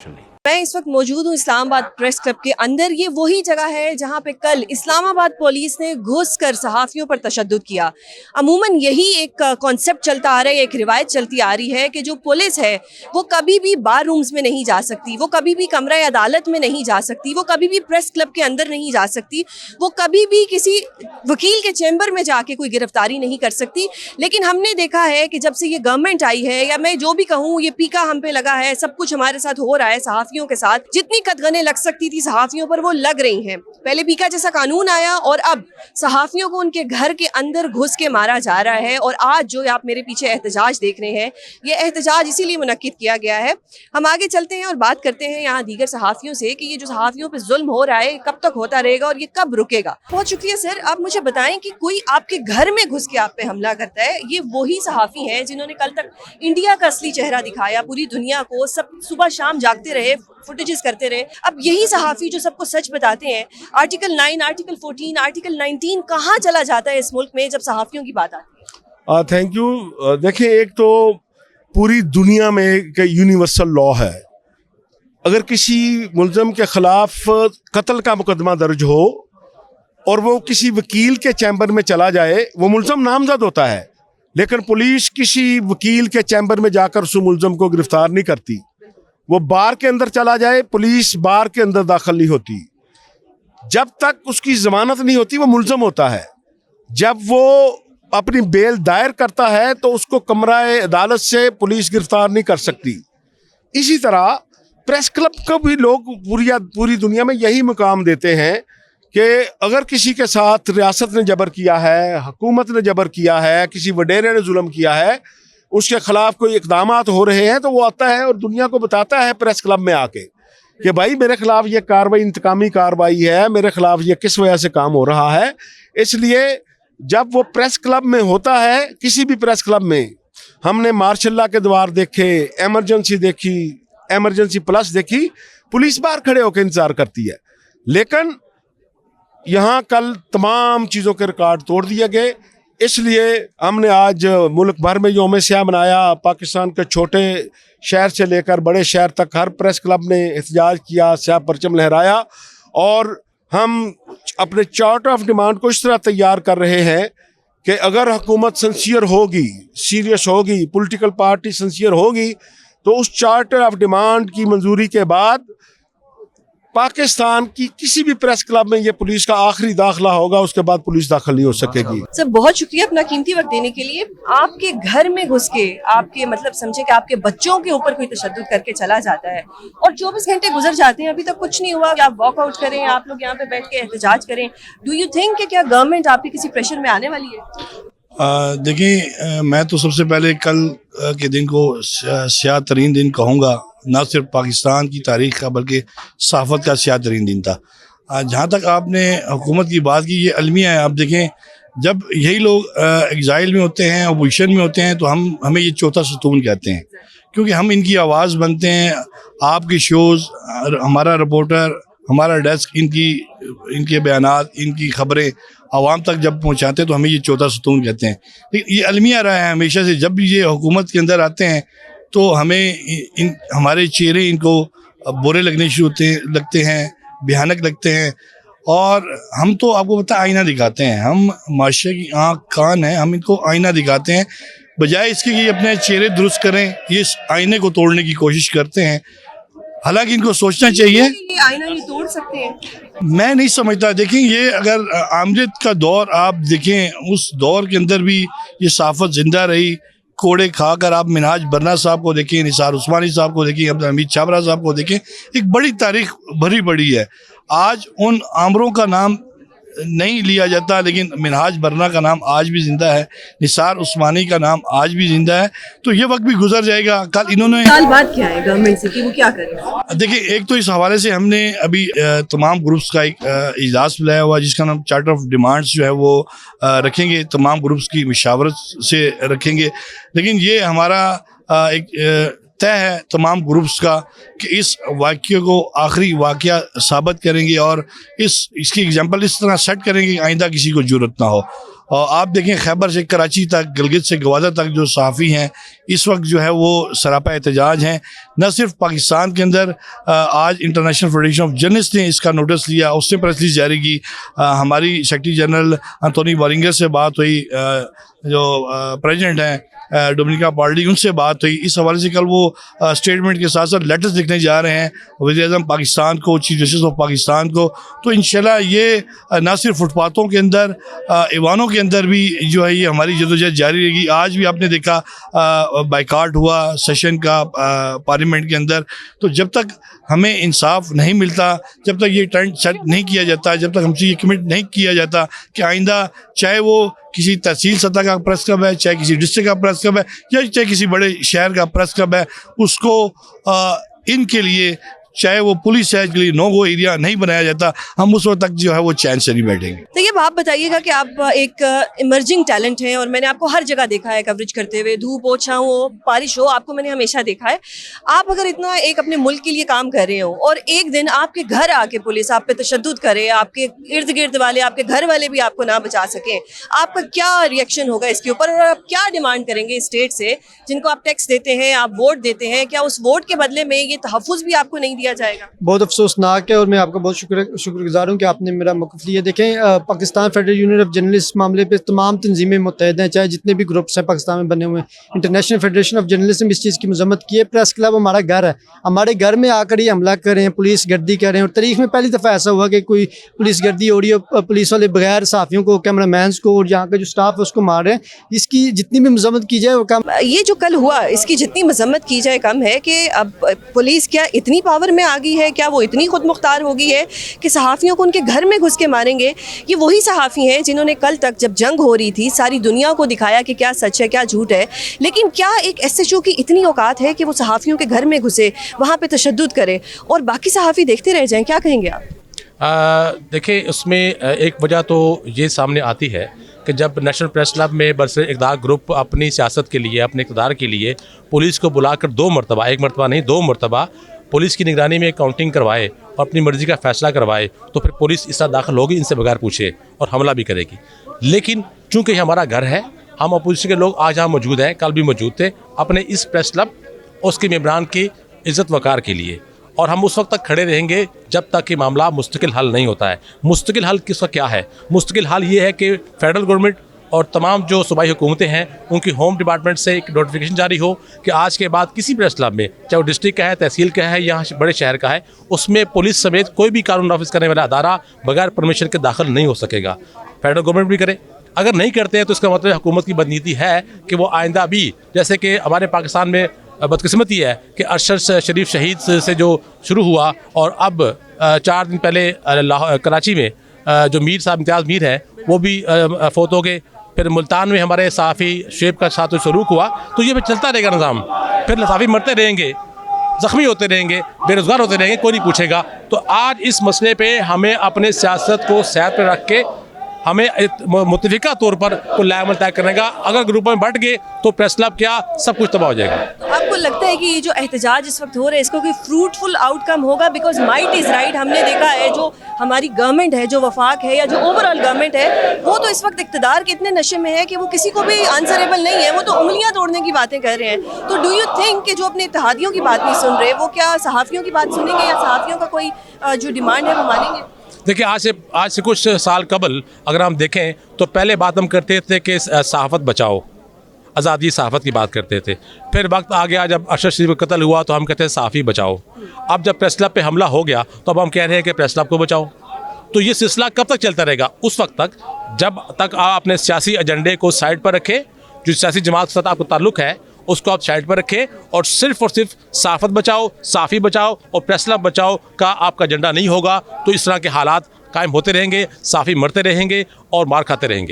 मैं इस वक्त मौजूद हूँ इस्लामाबाद प्रेस क्लब के अंदर। ये वही जगह है जहाँ पे कल इस्लामाबाद पुलिस ने घुसकर सहाफ़ियों पर तशद्दुद किया। अमूमन यही एक कॉन्सेप्ट चलता आ रहा है, एक रिवायत चलती आ रही है कि जो पुलिस है वो कभी भी बार रूम्स में नहीं जा सकती, वो कभी भी कमरा अदालत में नहीं जा सकती, वो कभी भी प्रेस क्लब के अंदर नहीं जा सकती, वो कभी भी किसी वकील के चैम्बर में जाके कोई गिरफ्तारी नहीं कर सकती। लेकिन हमने देखा है कि जब से ये गवर्नमेंट आई है, या मैं जो भी कहूँ, ये पीका हम पे लगा है, सब कुछ हमारे साथ हो रहा है, सहाफ़ियों के साथ जितनी कदगने लग सकती थी सहाफ़ियों पर वो लग रही हैं। पहले पीका जैसा कानून आया और अब सहाफ़ियों को उनके घर के अंदर घुस के मारा जा रहा है। और आज जो आप मेरे पीछे एहतजाज देख रहे हैं, ये एहतजाज इसीलिए मुनक्किद किया गया है। हम आगे चलते हैं और बात करते हैं यहाँ दीगर सहाफ़ियों से कि ये जो सहाफ़ियों पर जुल्म हो रहा है कब तक होता रहेगा और ये कब रुकेगा। बहुत शुक्रिया सर, आप मुझे बताएं कि कोई आपके घर में घुस के आप पे हमला करता है, ये वही सहाफ़ी हैं जिन्होंने कल तक इंडिया का असली चेहरा दिखाया, पूरी दुनिया को, सब सुबह शाम जागते रहे, फुटेजेस करते रहे। अब यही सहाफ़ी जो सबको सच बताते हैं, आर्टिकल 9, आर्टिकल 14, आर्टिकल 19 कहाँ चला जाता है इस मुल्क में जब सहाफ़ियों की बात आती है? Thank you. देखिए, एक तो पूरी दुनिया में एक यूनिवर्सल लॉ है, अगर किसी मुल्ज़म के ख़िलाफ़ कत्ल का मुकदमा दर्ज हो और वो किसी वकील के चैम्बर में चला जाए, वो मुल्ज़म नामज़द होता है, लेकिन पुलिस किसी वकील के चैम्बर में जाकर उस मुल्ज़म को गिरफ्तार नहीं करती। वो बार के अंदर चला जाए, पुलिस बार के अंदर दाखिल नहीं होती। जब तक उसकी ज़मानत नहीं होती वो मुल्ज़म होता है। जब वो अपनी बेल दायर करता है तो उसको कमरा अदालत से पुलिस गिरफ्तार नहीं कर सकती। इसी तरह प्रेस क्लब को भी लोग पूरी दुनिया में यही मुकाम देते हैं कि अगर किसी के साथ रियासत ने जबर किया है, हुकूमत ने जबर किया है, किसी वडेरे ने जुल्म किया है, उसके खिलाफ कोई इक़दामात हो रहे हैं, तो वो आता है और दुनिया को बताता है प्रेस क्लब में आके कि भाई मेरे खिलाफ ये कार्रवाई इंतकामी कार्रवाई है, मेरे खिलाफ ये किस वजह से काम हो रहा है। इसलिए जब वो प्रेस क्लब में होता है, किसी भी प्रेस क्लब में, हमने मार्शल लॉ के द्वार देखे, एमरजेंसी देखी, एमरजेंसी प्लस देखी, पुलिस बाहर खड़े होकर इंतजार करती है। लेकिन यहाँ कल तमाम चीज़ों के रिकॉर्ड तोड़ दिए गए। इसलिए हमने आज मुल्क भर में यौम स्याह मनाया। पाकिस्तान के छोटे शहर से लेकर बड़े शहर तक हर प्रेस क्लब ने एहतजाज किया, स्याह परचम लहराया। और हम अपने चार्टर ऑफ डिमांड को इस तरह तैयार कर रहे हैं कि अगर हुकूमत सिंसियर होगी, सीरियस होगी, पॉलिटिकल पार्टी सिंसियर होगी, तो उस चार्टर ऑफ डिमांड की मंजूरी के बाद पाकिस्तान की किसी भी प्रेस क्लब में ये पुलिस का आखिरी दाखिला होगा, उसके बाद पुलिस दाखिल नहीं हो सकेगी। सर बहुत शुक्रिया अपना कीमती वक्त देने के लिए। आपके घर में घुस के आपके मतलब समझे कि आपके बच्चों के ऊपर कोई तशद्दुद करके चला जाता है और 24 घंटे गुजर जाते हैं, अभी तक कुछ नहीं हुआ। आप वॉकआउट करें, आप लोग यहाँ पे बैठ के एहतजाज करें, डू यू थिंक कि क्या गवर्नमेंट आपके किसी प्रेशर में आने वाली है? देखिए, मैं तो सबसे पहले कल के दिन को स्याह तरीन दिन कहूँगा, ना सिर्फ पाकिस्तान की तारीख़ का बल्कि सहाफ़त का स्याह तरीन दिन था। जहाँ तक आपने हुकूमत की बात की, ये अलमिया है। आप देखें, जब यही लोग एग्ज़ाइल में होते हैं, अपोजिशन में होते हैं, तो हमें ये चौथा सतून कहते हैं, क्योंकि हम इनकी आवाज़ बनते हैं। आपके शोज़, हमारा रिपोर्टर, हमारा डेस्क इनके बयानात, इनकी खबरें आवाम तक जब पहुँचाते हैं तो हमें ये चौथा सतून कहते हैं। लेकिन ये अलमिया रहा है हमेशा से। जब भी ये हुकूमत के अंदर आते हैं तो हमें हमारे चेहरे इनको बुरे लगते हैं, भयानक लगते हैं। और हम तो आपको पता आईना दिखाते हैं, हम माशरे की आँख कान हैं, हम इनको आईना दिखाते हैं। बजाय इसके कि अपने चेहरे दुरुस्त करें, ये इस आईने को तोड़ने की कोशिश करते हैं। हालांकि इनको सोचना चाहिए, ये आईना नहीं तोड़ सकते हैं। मैं नहीं समझता। देखें, ये अगर आमजद का दौर आप देखें, उस दौर के अंदर भी ये सहाफ़त जिंदा रही। कोड़े खाकर आप मिनहाज बरना साहब को देखें, निसार उस्मानी साहब को देखें, अब्दुल हमीद छाबरा साहब को देखें, एक बड़ी तारीख भरी पड़ी है। आज उन आमरों का नाम नहीं लिया जाता, लेकिन मिनहाज बरना का नाम आज भी जिंदा है, निसार उस्मानी का नाम आज भी जिंदा है। तो ये वक्त भी गुजर जाएगा। कल इन्होंने साल बाद क्या है गवर्नमेंट से कि वो क्या करें? देखिए, एक तो इस हवाले से हमने अभी तमाम ग्रुप्स का एक इजलास बुलाया हुआ, जिसका नाम चार्टर ऑफ डिमांड्स जो है वो रखेंगे, तमाम ग्रुप्स की मशावरत से रखेंगे। लेकिन ये हमारा एक तय है तमाम ग्रुप्स का कि इस वाक़ये को आखिरी वाक़या साबित करेंगे और इसकी एग्जांपल इस तरह सेट करेंगे कि आइंदा किसी को ज़रूरत ना हो। और आप देखें खैबर से कराची तक, गिलगित से गवादर तक जो सहाफ़ी हैं इस वक्त जो है वो सरापा एहतजाज हैं। न सिर्फ पाकिस्तान के अंदर, आज इंटरनेशनल फेडरेशन ऑफ जर्नलिस्ट ने इसका नोटिस लिया, उसने प्रेस रिलीज जारी की। हमारी सेक्रेटरी जनरल एंटोनी बोरिंगर से बात हुई, जो प्रेसिडेंट हैं डोमिनिका पार्टी, उनसे बात हुई। इस हवाले से कल वो स्टेटमेंट के साथ साथ लेटर्स लिखने जा रहे हैं वज़ीर-ए-आज़म पाकिस्तान को, चीफ जस्टिस ऑफ पाकिस्तान को। तो इंशाल्लाह ये ना सिर्फ फुटपाथों के अंदर, ईवानों के अंदर भी जो है ये हमारी जदोजहद जारी रहेगी। आज भी आपने देखा बाइकाट हुआ सेशन का पार्लियामेंट के अंदर। तो जब तक हमें इंसाफ नहीं मिलता, जब तक ये ट्रेंड सेट नहीं किया जाता, जब तक हमसे ये कमिट नहीं किया जाता कि आइंदा चाहे वो किसी तहसील सतह का प्रेस क्लब है, चाहे किसी डिस्ट्रिक्ट का प्रेस क्लब है, या चाहे किसी बड़े शहर का प्रेस क्लब है, उसको इनके लिए चाहे वो पुलिस है के लिए नो गो एरिया नहीं बनाया जाता, हम उस वक्त तक जो है वो चैन से नहीं बैठेंगे। देखिए, आप बताइएगा कि आप एक इमर्जिंग टैलेंट हैं और मैंने आपको हर जगह देखा है कवरेज करते हुए, धूप हो, छाँव हो, बारिश हो, आपको मैंने हमेशा देखा है। आप अगर इतना एक अपने मुल्क के लिए काम कर रहे हो और एक दिन आपके घर आके पुलिस आप पे तशद्दुद करे, आपके इर्द गिर्द वाले, आपके घर वाले भी आपको ना बचा सकें, आपका क्या रिएक्शन होगा इसके ऊपर? और आप क्या डिमांड करेंगे स्टेट से, जिनको आप टैक्स देते हैं, आप वोट देते हैं, क्या उस वोट के बदले में ये तहफ़्फ़ुज़ भी आपको नहीं दिया जाएगा? बहुत अफसोसनाक है और मैं आपका बहुत शुक्रगुजार हूँ कि आपने मेरा मौक़िफ़ लिया। देखें, Pakistan federal union of journalist मामले पे तमाम तंजीमें मुत्तहद हैं, चाहे जितने भी ग्रुप्स हैं पाकिस्तान में बने हुए हैं। इंटरनेशनल फेडरेशन ऑफ जर्नलिस्ट ने इस चीज़ की मजम्मत की है। प्रेस क्लब हमारा घर है, हमारे घर में आकर ये हमला कर रहे हैं, पुलिस गर्दी कर रहे हैं। और तारीख में पहली दफ़ा ऐसा हुआ कि कोई पुलिस गर्दी हो रही है, पुलिस वाले बगैर सहाफ़ियों को, कैमरा मैन्स को और यहाँ का जो स्टाफ है उसको मार रहे हैं। इसकी जितनी भी मजम्मत की जाए वो कम। ये जो कल हुआ इसकी जितनी मजम्मत की जाए कम है कि अब पुलिस क्या इतनी पावर में आ गई है, क्या वो इतनी खुद मुख्तार हो गई है कि सहाफ़ियों को उनके घर में घुस के मारेंगे? ये वही सहाफ़ी हैं जिन्होंने कल तक जब जंग हो रही थी सारी दुनिया को दिखाया कि क्या सच है क्या झूठ है। लेकिन क्या एक SHO की इतनी औकात है कि वो सहाफ़ियों के घर में घुसे, वहाँ पे तशद्दुद करे और बाकी सहाफ़ी देखते रह जाएं? क्या कहेंगे आप? देखिए, उसमें एक वजह तो ये सामने आती है कि जब नेशनल प्रेस क्लब में बरसर इक़्तिदार ग्रुप अपनी सियासत के लिए, अपने इक़्तिदार के लिए पुलिस को बुलाकर 2 मरतबा, 1 मरतबा नहीं 2 मरतबा पुलिस की निगरानी में काउंटिंग करवाए और अपनी मर्ज़ी का फ़ैसला करवाए, तो फिर पुलिस इस तरह दाखिल होगी इनसे बगैर पूछे और हमला भी करेगी। लेकिन चूँकि हमारा घर है, हम अपोजिशन के लोग आज यहाँ मौजूद हैं, कल भी मौजूद थे, अपने इस प्रेस क्लब उसके मेंबरान की इज़्ज़त वक़ार के लिए, और हम उस वक्त तक खड़े रहेंगे जब तक कि मामला मुस्तकिल हल नहीं होता है। मुस्तकिल हल किसका क्या है? मुस्तकिल हल ये है कि फ़ेडरल गवर्नमेंट और तमाम जो सूबाई हुकूमतें हैं उनकी होम डिपार्टमेंट से एक नोटिफिकेशन जारी हो कि आज के बाद किसी प्रेस क्लब में, चाहे वो डिस्ट्रिक्ट का है, तहसील का है या बड़े शहर का है, उसमें पुलिस समेत कोई भी कानून नाफिज करने वाला अदारा बगैर परमिशन के दाखिल नहीं हो सकेगा। फेडरल गवर्नमेंट भी करे। अगर नहीं करते हैं तो इसका मतलब हुकूमत की बदनीति है कि वो आइंदा भी, जैसे कि हमारे पाकिस्तान में बदकिस्मती है कि अरशद शरीफ शहीद से जो शुरू हुआ और अब 4 दिन पहले कराची में जो मीर साहब इम्तियाज़ मीर है वो भी फौत हो गए। फिर मुल्तान में हमारे सहाफ़ी शुएब का साथ सलूक हुआ। तो ये भी चलता रहेगा निज़ाम, फिर सहाफ़ी मरते रहेंगे, ज़ख्मी होते रहेंगे, बेरोज़गार होते रहेंगे, कोई नहीं पूछेगा। तो आज इस मसले पे हमें अपने सियासत को सैर पर रख के हमें मुतफ़िका तौर पर कोई लाएमल तय करने का। अगर ग्रुपों में बट गए तो प्रेस क्लब क्या सब कुछ तबाह हो जाएगा। आपको लगता है कि ये जो एहतजाज इस वक्त हो रहा है इसको कोई फ्रूटफुल आउटकम होगा? बिकॉज माइट इज़ राइट, हमने देखा है जो हमारी गवर्नमेंट है, जो वफाक है या जो ओवरऑल गवर्नमेंट है, वो तो इस वक्त इक़्तिदार के इतने नशे में है कि वो किसी को भी आंसरेबल नहीं है, वो तो उंगलियां तोड़ने की बातें कर रहे हैं। तो डू यू थिंक कि जो अपने इत्तेहादियों की बात नहीं सुन रहे वो क्या सहाफ़ियों की बात सुनेंगे या सहाफ़ियों का कोई जो डिमांड है वो मानेंगे? देखिए, आज से कुछ साल कबल अगर हम देखें तो पहले बात हम करते थे कि सहाफ़त बचाओ, आज़ादी सहाफ़त की बात करते थे। फिर वक्त आ गया जब अरशद शरीफ का कत्ल हुआ तो हम कहते हैं सहाफ़ी बचाओ। अब जब प्रेस क्लब पे हमला हो गया तो अब हम कह रहे हैं कि प्रेस क्लब को बचाओ। तो ये सिलसिला कब तक चलता रहेगा? उस वक्त तक जब तक आप अपने सियासी एजेंडे को साइड पर रखें, जो सियासी जमात के साथ आपको ताल्लुक़ है उसको आप साइड पर रखें और सिर्फ सहाफ़त बचाओ, सहाफ़ी बचाओ और प्रेस क्लब बचाओ का आपका एजेंडा नहीं होगा तो इस तरह के हालात कायम होते रहेंगे, सहाफ़ी मरते रहेंगे और मार खाते रहेंगे।